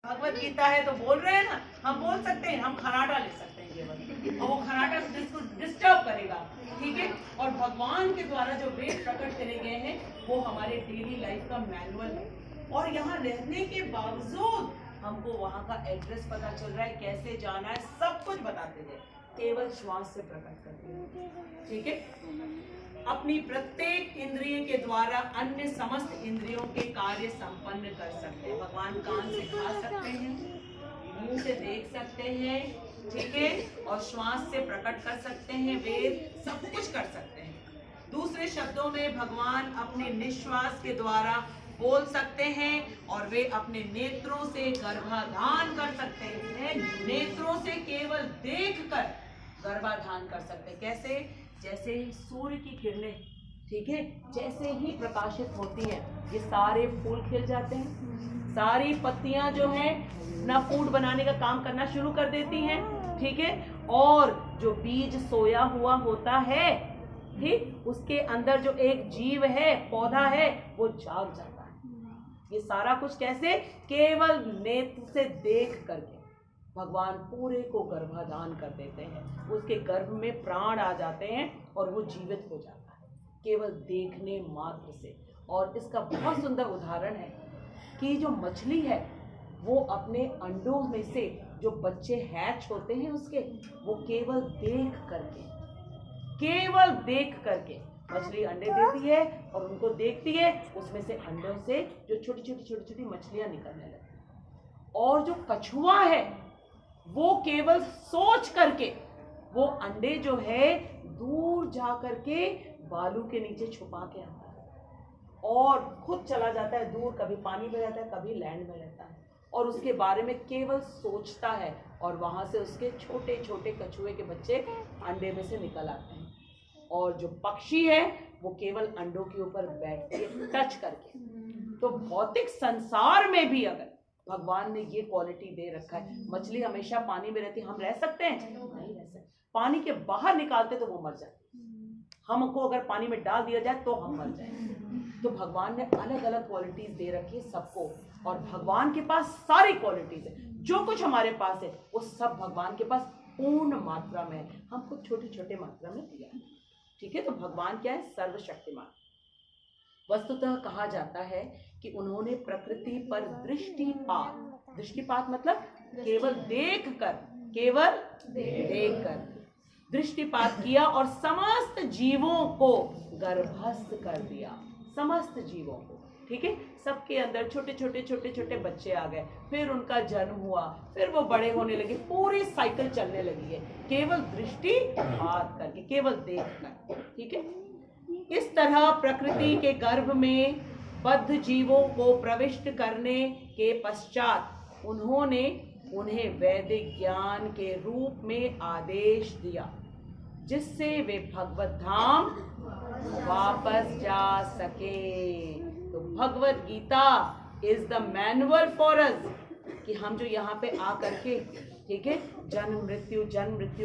भगवत गीता है तो बोल रहे हैं ना, हम बोल सकते हैं, हम खराटा ले सकते हैं केवल, और वो खराटा जिसको डिस्टर्ब करेगा, ठीक है। और भगवान के द्वारा जो वेद प्रकट करे गए हैं वो हमारे डेली लाइफ का मैनुअल है। और यहाँ रहने के बावजूद हमको वहाँ का एड्रेस पता चल रहा है, कैसे जाना है, सब कुछ बताते थे, केवल श्वास से प्रकट करते हैं, ठीक है। अपनी प्रत्येक इंद्रिय के द्वारा अन्य समस्त इंद्रियों के कार्य संपन्न कर सकते हैं। भगवान कान से खा सकते हैं, मुंह से देख सकते हैं, ठीक है, और श्वास से प्रकट कर सकते हैं, वेद सब कुछ कर सकते हैं। दूसरे शब्दों में भगवान अपने निश्वास के द्वारा बोल सकते हैं और वे अपने नेत्रों से गर्भाधान कर सकते हैं। नेत्रों से केवल देखकर गर्भाधान कर सकते हैं। कैसे? जैसे ही सूर्य की किरणें, ठीक है, जैसे ही प्रकाशित होती हैं, ये सारे फूल खिल जाते हैं, सारी पत्तियां जो हैं अपना फूड बनाने का काम करना शुरू कर देती हैं, ठीक है, और जो बीज सोया हुआ होता है, ठीक, उसके अंदर जो एक जीव है, पौधा है, वो जाग जाता है। ये सारा कुछ कैसे? केवल नेत्र से देख करके भगवान पूरे को गर्भाधान कर देते हैं, उसके गर्भ में प्राण आ जाते हैं और वो जीवित हो जाता है केवल देखने मात्र से। और इसका बहुत सुंदर उदाहरण है कि जो मछली है वो अपने अंडों में से जो बच्चे हैच होते हैं उसके, वो केवल देख करके मछली अंडे देती है और उनको देखती है, उसमें से अंडों से जो छोटी छोटी मछलियां निकलने लगती हैं। और जो कछुआ है वो केवल सोच करके वो अंडे जो है दूर जा करके बालू के नीचे छुपा के आता है और खुद चला जाता है दूर, कभी पानी में रहता है, कभी लैंड में रहता है, और उसके बारे में केवल सोचता है, और वहां से उसके छोटे छोटे कछुए के बच्चे अंडे में से निकल आते हैं। और जो पक्षी है वो केवल अंडों के ऊपर बैठ के टच करके। तो भौतिक संसार में भी अगर भगवान ने ये क्वालिटी दे रखा है, मछली हमेशा पानी में रहती, हम रह सकते हैं? नहीं रह सकते। पानी के बाहर निकालते तो वो मर जाती, हमको अगर पानी में डाल दिया जाए तो हम मर जाएंगे। तो भगवान ने अलग अलग क्वालिटीज दे रखी है सबको, और भगवान के पास सारी क्वालिटीज है। जो कुछ हमारे पास है वो सब भगवान के पास पूर्ण मात्रा में है, हमको छोटी छोटी मात्रा में दिया है, ठीक है। तो भगवान क्या है? सर्वशक्तिमान। वस्तुतः कहा जाता है कि उन्होंने प्रकृति पर दृष्टिपात मतलब केवल देखकर दृष्टिपात किया और समस्त जीवों को गर्भस्थ कर दिया, समस्त जीवों को, ठीक है। सबके अंदर छोटे छोटे बच्चे आ गए, फिर उनका जन्म हुआ, फिर वो बड़े होने लगे, पूरी साइकिल चलने लगी है केवल दृष्टिपात करके, केवल देखकर, ठीक है। इस तरह प्रकृति के गर्भ में बद्ध जीवों को प्रविष्ट करने के पश्चात उन्होंने उन्हें वैदिक ज्ञान के रूप में आदेश दिया, जिससे वे भगवत धाम वापस जा सके। तो Bhagavad Gita is the manual for us, कि हम जो यहाँ पे आ करके, ठीक है, जन्म मृत्यु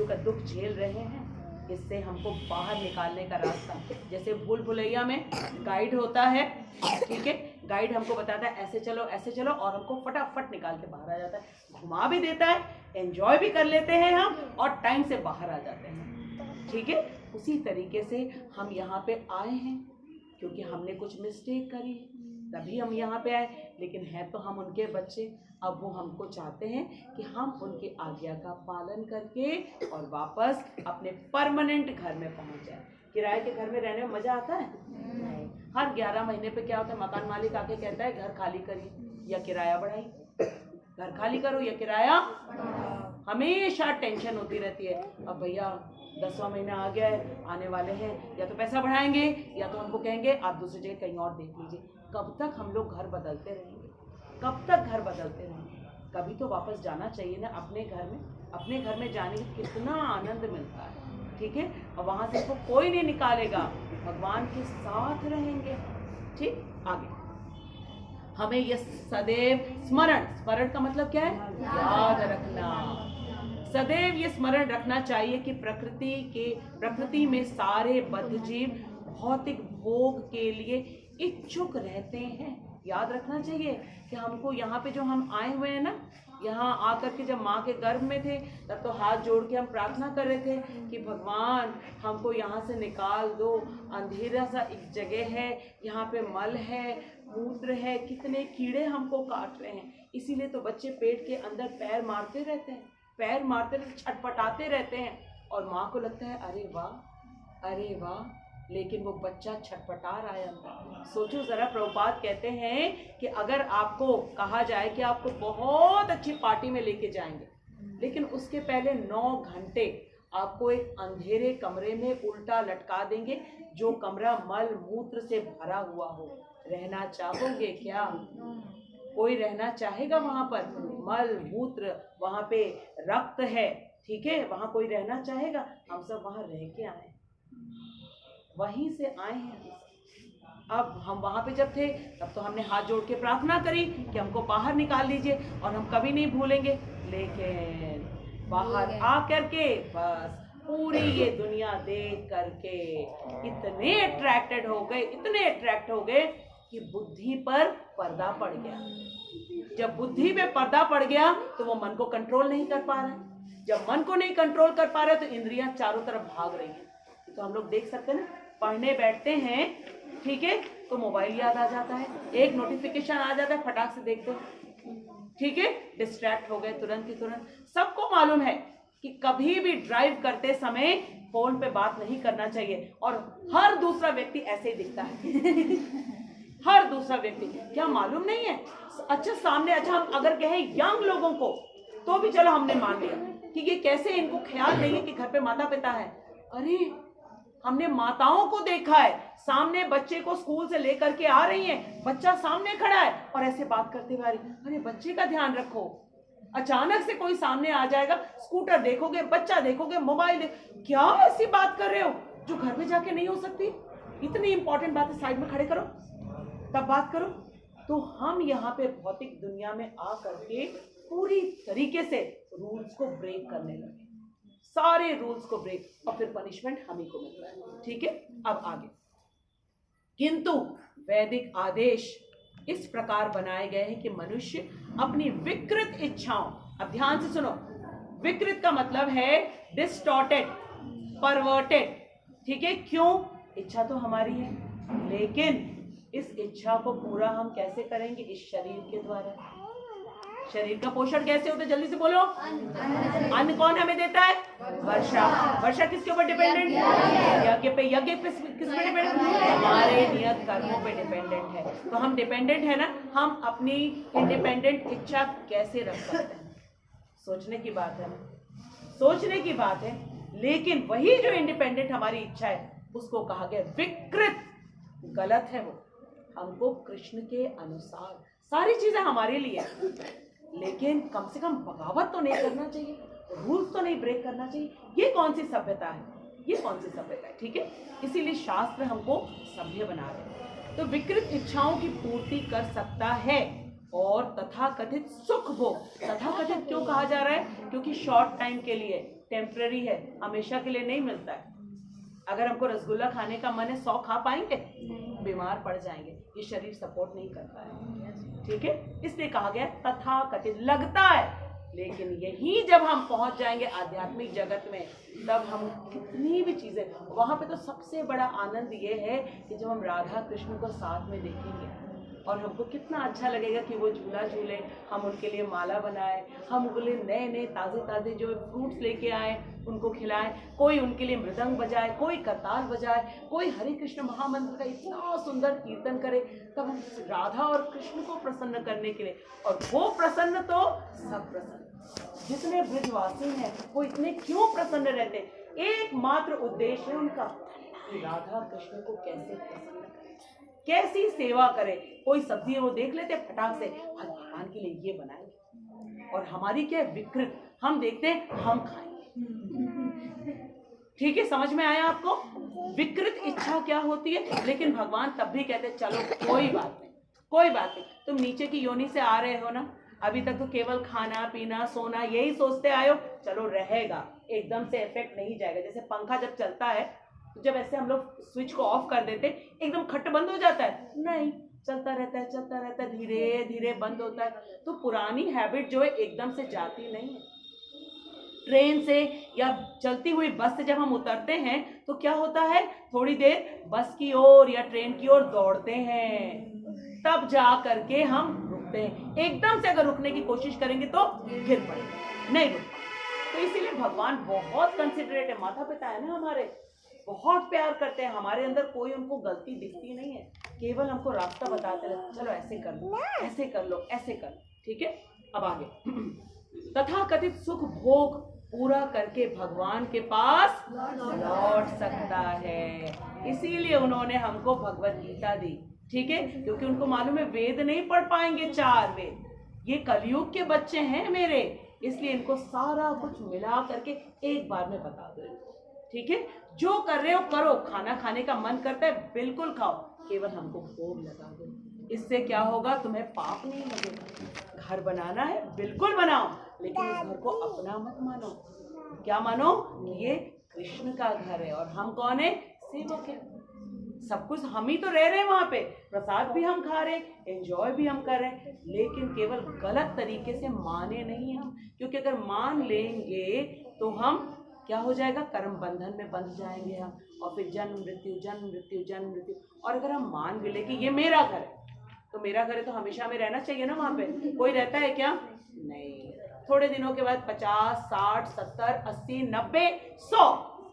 का दुख झेल रहे हैं, इससे हमको बाहर निकालने का रास्ता, जैसे भूल भुलैया में गाइड होता है, ठीक है, गाइड हमको बताता है ऐसे चलो, और हमको फटाफट निकाल के बाहर आ जाता है, घुमा भी देता है, एंजॉय भी कर लेते हैं हम, और टाइम से बाहर आ जाते हैं, ठीक है। उसी तरीके से हम यहाँ पे आए हैं क्योंकि हमने कुछ मिस्टेक करी तभी हम यहाँ पे आए, लेकिन है तो हम उनके बच्चे। अब वो हमको चाहते हैं कि हम उनकी आज्ञा का पालन करके और वापस अपने परमानेंट घर में पहुँच जाए। किराए के घर में रहने में मज़ा आता है? नहीं। हर 11 महीने पे क्या होता है, मकान मालिक आके कहता है घर खाली करिए या किराया बढ़ाइए, घर खाली करो या किराया, हमेशा टेंशन होती रहती है। अब भैया 10वां महीना आ गया है, आने वाले हैं, या तो पैसा बढ़ाएंगे या तो उनको कहेंगे आप दूसरी जगह कहीं और देख लीजिए। कब तक हम लोग घर बदलते रहेंगे? कभी तो वापस जाना चाहिए ना अपने घर में। अपने घर में जाने में कितना आनंद मिलता है, ठीक है, और वहाँ से इसको कोई नहीं निकालेगा, भगवान के साथ रहेंगे, ठीक। आगे हमें यह सदैव स्मरण का मतलब क्या है? याद रखना। सदैव ये स्मरण रखना चाहिए कि प्रकृति में सारे बद्ध जीव भौतिक भोग के लिए इच्छुक रहते हैं। याद रखना चाहिए कि हमको यहाँ पे जो हम आए हुए हैं ना, यहाँ आकर के जब माँ के गर्भ में थे तब तो हाथ जोड़ के हम प्रार्थना कर रहे थे कि भगवान हमको यहाँ से निकाल दो, अंधेरा सा एक जगह है, यहाँ पे मल है, मूत्र है, कितने कीड़े हमको काट रहे हैं। इसीलिए तो बच्चे पेट के अंदर पैर मारते रहते हैं, पैर मारते रहते, छटपटाते रहते हैं, और माँ को लगता है अरे वाह अरे वाह, लेकिन वो बच्चा छटपटा रहा है अंदर। सोचो जरा, प्रभुपाद कहते हैं कि अगर आपको कहा जाए कि आपको बहुत अच्छी पार्टी में लेके जाएंगे, लेकिन उसके पहले 9 घंटे आपको एक अंधेरे कमरे में उल्टा लटका देंगे, जो कमरा मल मूत्र से भरा हुआ हो, रहना चाहोगे क्या? कोई रहना चाहेगा वहां पर? मल मूत्र, वहां पे रक्त है, ठीक है, वहां कोई रहना चाहेगा? हम सब वहां रह के आए, वहीं से आए हैं। अब हम वहां पे जब थे तब तो हमने हाथ जोड़ के प्रार्थना करी कि हमको बाहर निकाल लीजिए, और हम कभी नहीं भूलेंगे। लेकिन बाहर आकर के बस पूरी ये दुनिया देख करके इतने अट्रैक्टेड हो गए, इतने अट्रैक्ट हो गए कि बुद्धि पर पर्दा पड़ गया। जब बुद्धि में पर्दा पड़ गया तो वो मन को कंट्रोल नहीं कर पा रहे। जब मन को नहीं कंट्रोल कर पा रहे तो इंद्रियां चारों तरफ भाग रही हैं। तो हम लोग देख सकते हैं ना, पढ़ने बैठते हैं, ठीक है, तो मोबाइल याद आ जाता है, एक नोटिफिकेशन आ जाता है, फटाक से देखते हैं, ठीक है, डिस्ट्रैक्ट हो गए तुरंत ही तुरंत। सबको मालूम है कि कभी भी ड्राइव करते समय फोन पे बात नहीं करना चाहिए, और हर दूसरा व्यक्ति ऐसे ही दिखता है हर दूसरा व्यक्ति, क्या मालूम नहीं है? अच्छा सामने, अच्छा हम अगर कहें यंग लोगों को तो भी चलो हमने मान लिया कि ये कैसे, इनको ख्याल नहीं है कि घर पे माता पिता है। अरे हमने माताओं को देखा है, सामने बच्चे को स्कूल से लेकर के आ रही हैं, बच्चा सामने खड़ा है और ऐसे बात करते हुए आ रही, अरे बच्चे का ध्यान रखो। अचानक से कोई सामने आ जाएगा, स्कूटर देखोगे, बच्चा देखोगे, मोबाइल क्या ऐसी बात कर रहे हो जो घर में जाके नहीं हो सकती? इतनी इंपॉर्टेंट बात है, साइड में खड़े करो तब बात करो। तो हम यहाँ पे भौतिक दुनिया में आ करके पूरी तरीके से रूल्स को ब्रेक करने लगे, सारे रूल्स को ब्रेक, और फिर पनिशमेंट हम ही को मिल रहा है, ठीक है। अब आगे, किंतु वैदिक आदेश इस प्रकार बनाए गए हैं कि मनुष्य अपनी विकृत इच्छाओं, अब ध्यान से सुनो, विकृत का मतलब है डिस्टॉर्टेड, परवर्टेड, ठीक है। क्यों? इच्छा तो हमारी है, लेकिन इस इच्छा को पूरा हम कैसे करेंगे? इस शरीर के द्वारा। शरीर का पोषण कैसे होता है? जल्दी से बोलो। अन्न कौन हमें देता है? वर्षा। वर्षा किसके ऊपर डिपेंडेंट? यज्ञ पे। यज्ञ पे किस पे डिपेंडेंट? हमारे नियत कर्मों पे डिपेंडेंट है। तो हम डिपेंडेंट है ना, हम अपनी इंडिपेंडेंट इच्छा कैसे रख सकते हैं? सोचने की बात है, सोचने की बात है। लेकिन वही जो इंडिपेंडेंट हमारी इच्छा है उसको कहा गया विकृत, गलत है वो। हमको कृष्ण के अनुसार सारी चीजें हमारे लिए, लेकिन कम से कम बगावत तो नहीं करना चाहिए, रूल्स तो नहीं ब्रेक करना चाहिए। ये कौन सी सभ्यता है? ये कौन सी सभ्यता है? ठीक है, इसीलिए शास्त्र हमको सभ्य बना रहे हैं। तो विकृत इच्छाओं की पूर्ति कर सकता है, और तथाकथित सुख भोग, तथाकथित क्यों कहा जा रहा है? क्योंकि शॉर्ट टाइम के लिए, टेम्पररी है, हमेशा के लिए नहीं मिलता है। अगर हमको रसगुल्ला खाने का मन है, 100 खा पाएंगे? बीमार पड़ जाएंगे, ये शरीर सपोर्ट नहीं करता है, ठीक है। इसलिए कहा गया तथाकथित, लगता है, लेकिन यही जब हम पहुंच जाएंगे आध्यात्मिक जगत में, तब हम कितनी भी चीजें, वहां पे तो सबसे बड़ा आनंद ये है कि जब हम राधा कृष्ण को साथ में देखेंगे, और हमको कितना अच्छा लगेगा कि वो झूला झूले, हम उनके लिए माला बनाए, हम उनके लिए नए नए ताज़े ताज़े जो फ्रूट्स लेके आए उनको खिलाएं, कोई उनके लिए मृदंग बजाए, कोई करताल बजाए, कोई हरे कृष्ण महामंत्र का इतना सुंदर कीर्तन करे। तब हम राधा और कृष्ण को प्रसन्न करने के लिए, और वो प्रसन्न तो सब प्रसन्न, जितने ब्रजवासी हैं वो इतने क्यों प्रसन्न रहते? एकमात्र उद्देश्य है उनका कि राधा कृष्ण को कैसे प्रसन्न करें, कैसी सेवा करे। कोई सब्जी वो देख लेते फटाक से, आज भगवान के लिए ये बनाएंगे, और हमारी क्या विकृत, हम देखते हैं हम खाएंगे। ठीक है, समझ में आया आपको? विकृत इच्छा क्या होती है? लेकिन भगवान तब भी कहते चलो कोई बात नहीं, कोई बात नहीं, तुम नीचे की योनि से आ रहे हो ना, अभी तक तो केवल खाना पीना सोना यही सोचते आए हो, चलो रहेगा, एकदम से इफेक्ट नहीं जाएगा। जैसे पंखा जब चलता है, जब ऐसे हम लोग स्विच को ऑफ कर देते एकदम खट बंद हो जाता है? नहीं, चलता रहता है, धीरे धीरे बंद होता है। तो पुरानी हैबिट जो है एकदम से जाती नहीं है। ट्रेन से या चलती हुई बस से जब हम उतरते हैं तो क्या होता है, थोड़ी देर बस की ओर या ट्रेन की ओर दौड़ते हैं, तब जा करके हम रुकते हैं। एकदम से अगर रुकने की कोशिश करेंगे तो गिर पड़ेंगे, नहीं रुक पाएंगे। तो इसीलिए भगवान बहुत कंसिडरेट है, माता पिता है ना हमारे, बहुत प्यार करते हैं, हमारे अंदर कोई उनको गलती दिखती नहीं है, केवल हमको रास्ता बताते रहते, चलो ऐसे कर लो, ऐसे कर लो, ऐसे कर लो। ठीक है, अब आगे। तथा कथित सुख भोग पूरा करके भगवान के पास लौट सकता है। इसीलिए उन्होंने हमको भगवत गीता दी। ठीक है, क्योंकि उनको मालूम है वेद नहीं पढ़ पाएंगे, 4 वेद, ये कलयुग के बच्चे हैं मेरे, इसलिए इनको सारा कुछ मिला करके एक बार में बता दो। ठीक है, जो कर रहे हो करो, खाना खाने का मन करता है बिल्कुल खाओ, केवल हमको भोग लगा दो। इससे क्या होगा, तुम्हें पाप नहीं लगेगा। घर बनाना है बिल्कुल बनाओ, लेकिन उस घर को अपना मत मानो। क्या मानो कि ये कृष्ण का घर है और हम कौन है, सेवक है। सब कुछ हम ही तो रह रहे हैं वहां पे, प्रसाद भी हम खा रहे हैं, एंजॉय भी हम कर रहे हैं, लेकिन केवल गलत तरीके से माने नहीं हम, क्योंकि अगर मान लेंगे तो हम क्या हो जाएगा, कर्म बंधन में बंध जाएंगे हम, और फिर जन्म मृत्यु जन्म मृत्यु जन्म मृत्यु। और अगर हम मान भी ले कि ये मेरा घर है, तो मेरा घर है तो हमेशा में रहना चाहिए ना वहां पे, कोई रहता है क्या, नहीं। थोड़े दिनों के बाद 50, 60, 70, 80, 90, 100,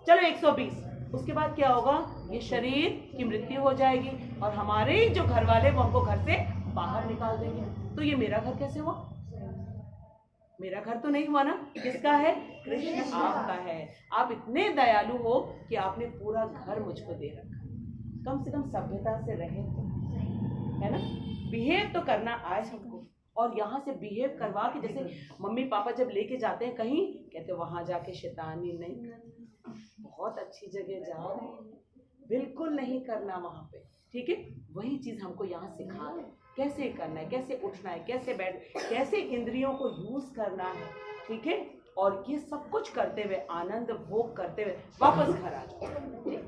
चलो 120, उसके बाद क्या होगा, ये शरीर की मृत्यु हो जाएगी और हमारे जो घर वाले वो हमको घर से बाहर निकाल देंगे। तो ये मेरा घर कैसे हुआ, मेरा घर तो नहीं हुआ ना, किसका है, कृष्ण आपका है। आप इतने दयालु हो कि आपने पूरा घर मुझको दे रखा, कम से कम सभ्यता से रहे, है ना, बिहेव तो करना आए हमको। और यहाँ से बिहेव करवा के, जैसे मम्मी पापा जब लेके जाते हैं कहीं, कहते वहां जाके शैतानी नहीं करना, बहुत अच्छी जगह जा रहे हैं, बिल्कुल नहीं करना वहां पे। ठीक है, वही चीज हमको यहाँ सिखा रहे हैं, कैसे करना है, कैसे उठना है, कैसे बैठ, कैसे इंद्रियों को यूज करना है। ठीक है, और ये सब कुछ करते हुए, आनंद भोग करते हुए वापस घर आ जाओ।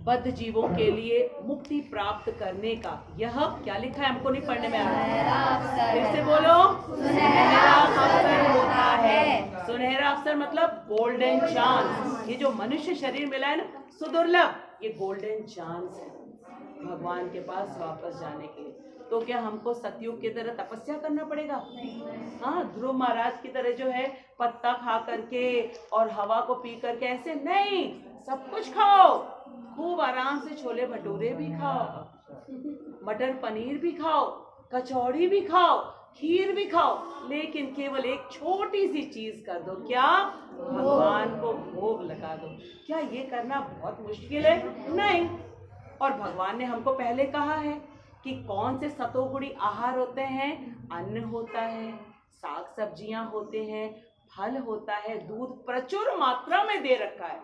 बद्ध जीवों के लिए मुक्ति प्राप्त करने का यह क्या लिखा है, हमको नहीं पढ़ने में आ रहा, फिर से बोलो, सुनहरा अवसर होता है। सुनहरा अवसर मतलब गोल्डन चांस। ये जो मनुष्य शरीर मिला है ना, सुदुर्लभ, ये गोल्डन चांस है भगवान के पास वापस जाने के लिए। तो क्या हमको सतयुग की तरह तपस्या करना पड़ेगा? हाँ, ध्रुव महाराज की तरह जो है पत्ता खा करके और हवा को पी करके ऐसे नहीं, सब कुछ खाओ, खूब आराम से छोले भटूरे भी खाओ, मटर पनीर भी खाओ, कचौड़ी भी खाओ, खीर भी खाओ, लेकिन केवल एक छोटी सी चीज कर दो, क्या, भगवान को भोग लगा दो। क्या ये करना बहुत मुश्किल है? नहीं। और भगवान ने हमको पहले कहा है कि कौन से सतोगुणी आहार होते हैं, अन्न होता है, साग सब्जियां होते हैं, फल होता है, दूध प्रचुर मात्रा में दे रखा है,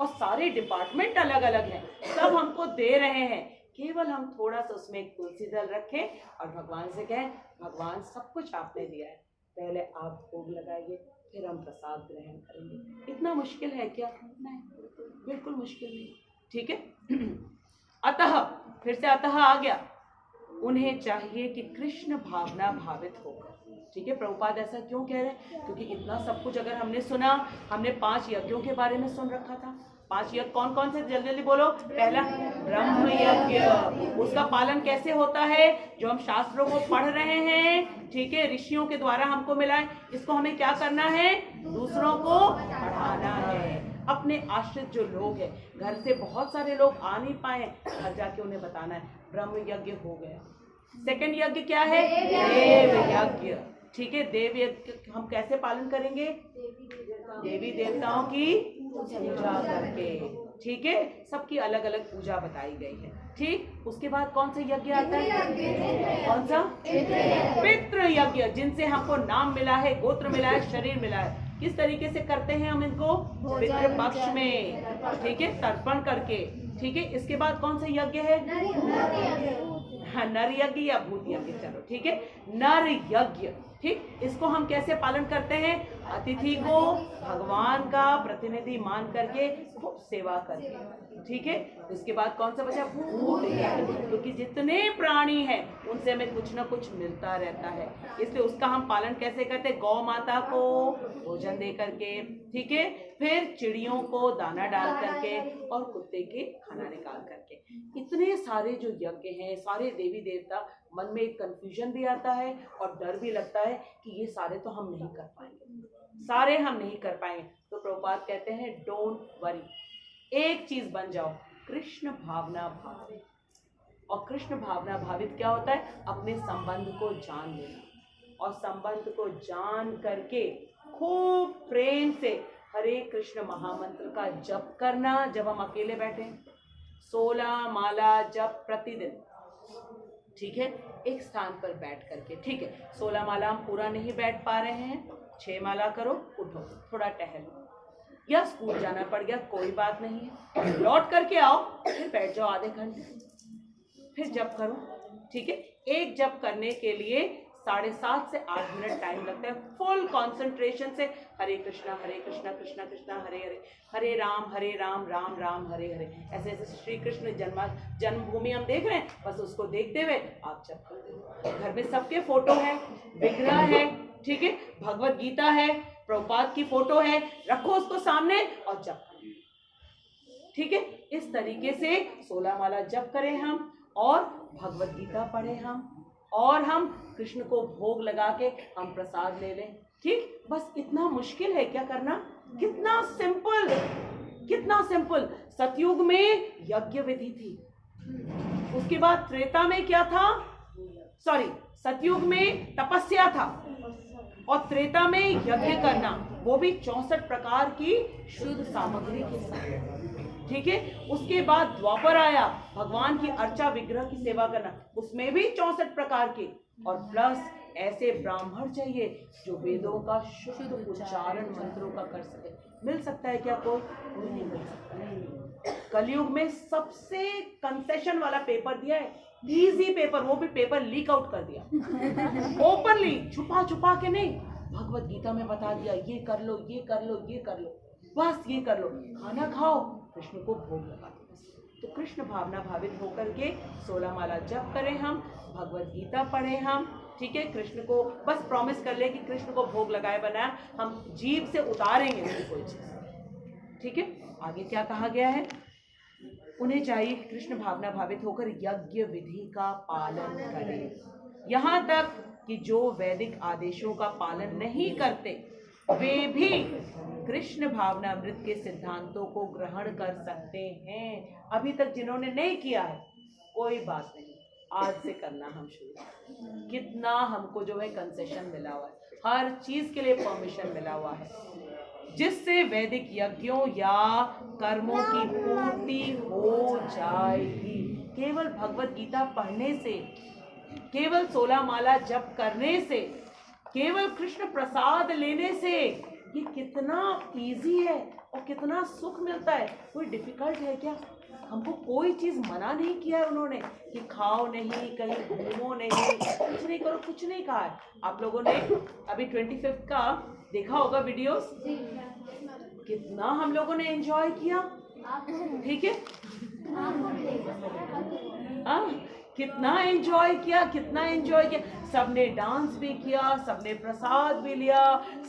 और सारे डिपार्टमेंट अलग अलग हैं, सब हमको दे रहे हैं, केवल हम थोड़ा सा उसमें एक तुलसी दल रखें और भगवान से कहें, भगवान सब कुछ आपने दिया है, पहले आप भोग लगाइए, फिर हम प्रसाद ग्रहण करेंगे। इतना मुश्किल है क्या? नहीं, बिल्कुल मुश्किल नहीं। ठीक है, अतः, फिर से अतः आ गया, उन्हें चाहिए कि कृष्ण भावना भावित होकर। ठीक है, प्रभुपाद ऐसा क्यों कह रहे हैं? क्योंकि इतना सब कुछ अगर हमने सुना, हमने 5 यज्ञों के बारे में सुन रखा था। 5 यज्ञ कौन कौन से, जल्दी जल्दी बोलो। पहला ब्रह्म यज्ञ, उसका पालन कैसे होता है, जो हम शास्त्रों को पढ़ रहे हैं, ठीक है, ऋषियों के द्वारा हमको मिला है, इसको हमें क्या करना है, दूसरों को पढ़ाना है। अपने आश्रित जो लोग हैं, घर से बहुत सारे लोग आ नहीं पाए, घर जाके उन्हें बताना है। ब्रह्म यज्ञ हो गया। सेकंड यज्ञ क्या है, देव यज्ञ। ठीक है, देव यज्ञ हम कैसे पालन करेंगे, देवी देवताओं की पूजा करके। ठीक है, सबकी अलग अलग पूजा बताई गई है। ठीक, उसके बाद कौन सा यज्ञ आता है, कौन सा, पितृ यज्ञ, जिनसे हमको नाम मिला है, गोत्र मिला है, शरीर मिला है। किस तरीके से करते हैं हम इनको, पितृ पक्ष में, ठीक है, तर्पण करके। ठीक है, इसके बाद कौन सा यज्ञ है, हाँ, नर यज्ञ या भूत यज्ञ, चलो ठीक है, नर यज्ञ। ठीक, इसको हम कैसे पालन करते हैं? अतिथि को भगवान का प्रतिनिधि मान करके खूब सेवा करके, ठीक है। इसके बाद कौन सा बचा? फूड ज्ञान, क्योंकि जितने प्राणी हैं उनसे हमें कुछ ना कुछ मिलता रहता है, इसलिए उसका हम पालन कैसे करते हैं? गौ माता को भोजन दे करके, ठीक है, फिर चिड़ियों को दाना डाल करके और कुत्ते के खाना निकाल करके। इतने सारे जो यज्ञ हैं, सारे देवी देवता, मन में एक कंफ्यूजन भी आता है और डर भी लगता है कि ये सारे तो हम नहीं कर पाएंगे, सारे हम नहीं कर पाएंगे। तो प्रभुपाद कहते हैं डोंट वरी, एक चीज बन जाओ, कृष्ण भावना भावित। और कृष्ण भावना भावित क्या होता है? अपने संबंध को जान लेना और संबंध को जान करके खूब प्रेम से हरे कृष्ण महामंत्र का जप करना। जब हम अकेले बैठे 16 माला जप प्रतिदिन, ठीक है, एक स्थान पर बैठ करके, ठीक है। 16 माला हम पूरा नहीं बैठ पा रहे हैं, 6 माला करो, उठो, थोड़ा टहलो, या स्कूल जाना पड़ गया, कोई बात नहीं है, लौट करके आओ, फिर बैठ जाओ आधे घंटे, फिर जप करो, ठीक है। एक जप करने के लिए 7.5 से 8 मिनट टाइम लगता है, फुल कंसंट्रेशन से हरे कृष्णा कृष्णा कृष्णा हरे हरे, हरे राम राम राम हरे हरे, ऐसे ऐसे श्री कृष्ण जन्मभूमि हम देख रहे हैं, बस उसको देखते हुए आप जप करते हो। घर में सबके फोटो है, विग्रह है, ठीक है, भगवत गीता है, प्रभुपाद की फोटो है, रखो उसको सामने और जप करो, ठीक है। इस तरीके से 16 माला जप करें हम और भगवत गीता पढ़े हम, और हम कृष्ण को भोग लगा के हम प्रसाद ले लें, ठीक। बस इतना मुश्किल है क्या करना? कितना सिंपल, कितना सिंपल। सतयुग में यज्ञ विधि थी, उसके बाद त्रेता में क्या था? सतयुग में तपस्या था और त्रेता में यज्ञ करना, वो भी 64 प्रकार की शुद्ध सामग्री के साथ, ठीक है। उसके बाद द्वापर आया, भगवान की अर्चा विग्रह की सेवा करना, उसमें भी 64 प्रकार के, और प्लस ऐसे ब्राह्मण चाहिए जो वेदों का शुद्ध उच्चारण मंत्रों का कर सके। मिल सकता है क्या? कोई नहीं मिल सकता। कलयुग में सबसे कंसेशन वाला पेपर दिया है, इजी पेपर, वो भी पेपर लीक आउट कर दिया ओपनली, छुपा छुपा के नहीं, भगवत गीता में बता दिया ये कर लो, ये कर लो, ये कर लो, बस ये कर लो, खाना खाओ, कृष्ण को भोग लगा दो। तो कृष्ण भावना भावित होकर के 16 माला जप करें हम, भगवत गीता पढ़े हम, ठीक है। कृष्ण को बस प्रॉमिस कर ले कि कृष्ण को भोग लगाए बनाया, हम जीभ से उतारेंगे नहीं कोई चीज, ठीक है। आगे क्या कहा गया है? उन्हें चाहिए कि कृष्ण भावना भावित होकर यज्ञ विधि का पालन करें, यहाँ तक कि जो वैदिक आदेशों का पालन नहीं करते वे भी कृष्ण भावनामृत के सिद्धांतों को ग्रहण कर सकते हैं। अभी तक जिन्होंने नहीं किया है कोई बात नहीं, आज से करना हम शुरू। कितना हमको जो है कंसेशन मिला हुआ है, हर चीज के लिए परमिशन मिला हुआ है, जिससे वैदिक यज्ञों या कर्मों की पूर्ति हो जाएगी। केवल भगवत गीता पढ़ने से, केवल 16 माला जप करने से, केवल कृष्ण प्रसाद लेने से, ये कितना इजी है और कितना सुख मिलता है। कोई डिफिकल्ट है क्या? हमको कोई चीज मना नहीं किया है उन्होंने कि खाओ नहीं, कहीं घूमो नहीं, कुछ नहीं करो, कुछ नहीं कहा है। आप लोगों ने अभी 25 का देखा होगा वीडियोस, कितना हम लोगों ने एंजॉय किया, ठीक है, कितना एंजॉय किया, कितना एंजॉय किया। सबने डांस भी किया, सबने प्रसाद भी लिया,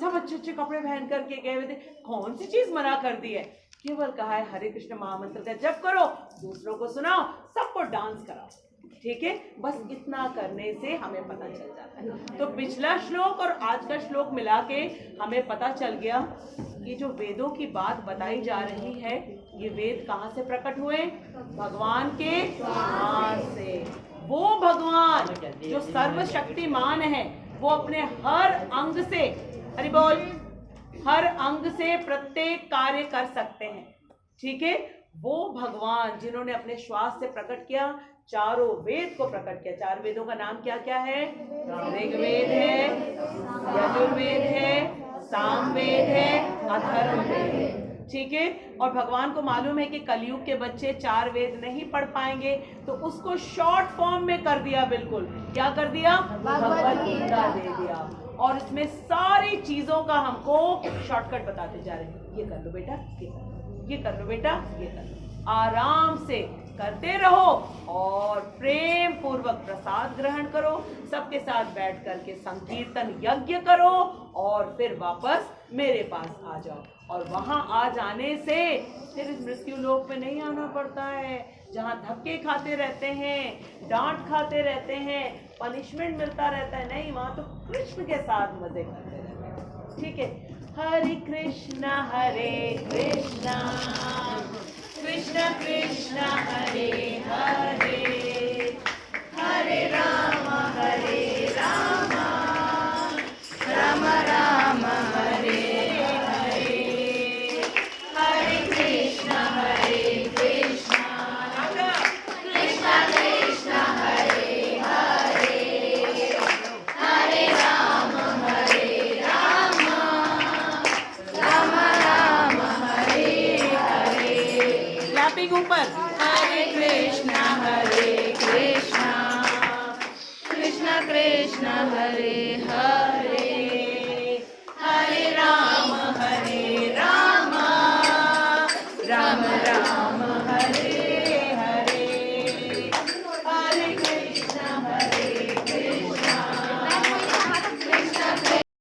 सब अच्छे अच्छे कपड़े पहन करके गए हुए थे। कौन सी चीज मना कर दी है? केवल कहा है हरे कृष्ण महामंत्र का जप करो, दूसरों को सुनाओ, सबको डांस कराओ, ठीक है। बस इतना करने से हमें पता चल जाता है। तो पिछला श्लोक और आज का श्लोक मिला के हमें पता चल गया कि जो वेदों की बात बताई जा रही है, ये वेद कहाँ से प्रकट हुए? भगवान के हाथ से। वो भगवान जो सर्वशक्तिमान है, वो अपने हर अंग से, हरि बोल, हर अंग से प्रत्येक कार्य कर सकते हैं, ठीक है। वो भगवान जिन्होंने अपने श्वास से प्रकट किया, चारों वेद को प्रकट किया। 4 वेदों का नाम क्या क्या है? ऋग्वेद है, यजुर्वेद है, सामवेद है, अथर्ववेद है, ठीक है। और भगवान को मालूम है कि कलयुग के बच्चे 4 वेद नहीं पढ़ पाएंगे, तो उसको शॉर्ट फॉर्म में कर दिया। बिल्कुल क्या कर दिया? भगवत गीता दे दिया। और इसमें सारी चीजों का हमको शॉर्टकट बताते जा रहे हैं। ये कर लो बेटा, ये कर लो, ये कर लो बेटा, ये कर लो। आराम से करते रहो और प्रेम पूर्वक प्रसाद ग्रहण करो। सबके साथ बैठ करके संकीर्तन यज्ञ करो और फिर वापस मेरे पास आ जाओ। और वहां आ जाने से फिर इस मृत्यु लोक पे नहीं आना पड़ता है, जहाँ धक्के खाते रहते हैं, डांट खाते रहते हैं, पनिशमेंट मिलता रहता है। नहीं, वहां तो कृष्ण के साथ मजे करते रहते हैं। ठीक है, हरे कृष्णा कृष्ण कृष्ण हरे हरे, हरे राम राम राम हरे हरे, हरे कृष्ण कृष्ण कृष्ण हरे हरे, हरे राम राम राम हरे हरे। क्लैपिंग ऊपर। हरे कृष्ण कृष्ण कृष्ण हरे